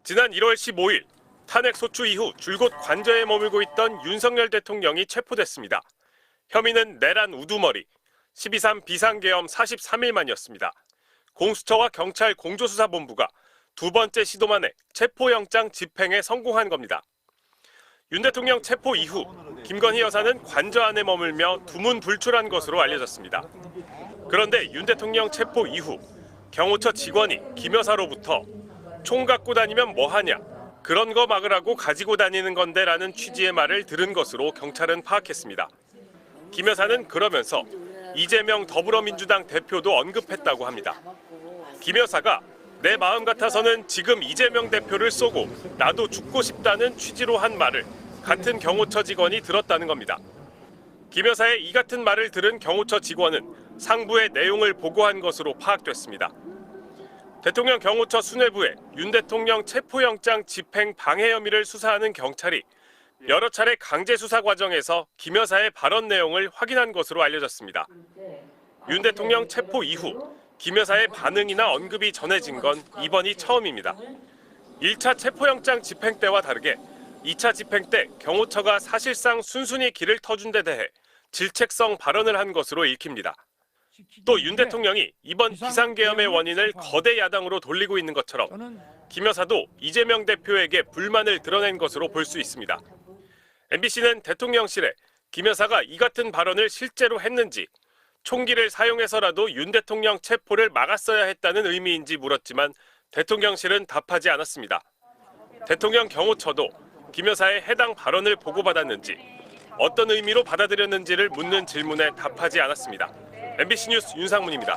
지난 1월 15일 탄핵 소추 이후 줄곧 관저에 머물고 있던 윤석열 대통령이 체포됐습니다. 혐의는 내란 우두머리, 12.3 비상계엄 43일 만이었습니다. 공수처와 경찰 공조수사본부가 두 번째 시도 만에 체포영장 집행에 성공한 겁니다. 윤 대통령 체포 이후 김건희 여사는 관저 안에 머물며 두문불출한 것으로 알려졌습니다. 그런데 윤 대통령 체포 이후 경호처 직원이 김 여사로부터 총 갖고 다니면 뭐하냐, 그런 거 막으라고 가지고 다니는 건데 라는 취지의 말을 들은 것으로 경찰은 파악했습니다. 김 여사는 그러면서 이재명 더불어민주당 대표도 언급했다고 합니다. 김 여사가 내 마음 같아서는 지금 이재명 대표를 쏘고 나도 죽고 싶다는 취지로 한 말을 같은 경호처 직원이 들었다는 겁니다. 김 여사의 이 같은 말을 들은 경호처 직원은 상부의 내용을 보고한 것으로 파악됐습니다. 대통령 경호처 수뇌부에 윤 대통령 체포영장 집행 방해 혐의를 수사하는 경찰이 여러 차례 강제 수사 과정에서 김 여사의 발언 내용을 확인한 것으로 알려졌습니다. 윤 대통령 체포 이후 김 여사의 반응이나 언급이 전해진 건 이번이 처음입니다. 1차 체포영장 집행 때와 다르게 2차 집행 때 경호처가 사실상 순순히 길을 터준 데 대해 질책성 발언을 한 것으로 읽힙니다. 또 윤 대통령이 이번 비상계엄의 원인을 거대 야당으로 돌리고 있는 것처럼 김 여사도 이재명 대표에게 불만을 드러낸 것으로 볼 수 있습니다. MBC는 대통령실에 김 여사가 이 같은 발언을 실제로 했는지, 총기를 사용해서라도 윤 대통령 체포를 막았어야 했다는 의미인지 물었지만 대통령실은 답하지 않았습니다. 대통령 경호처도 김 여사의 해당 발언을 보고받았는지, 어떤 의미로 받아들였는지를 묻는 질문에 답하지 않았습니다. MBC 뉴스 윤상문입니다.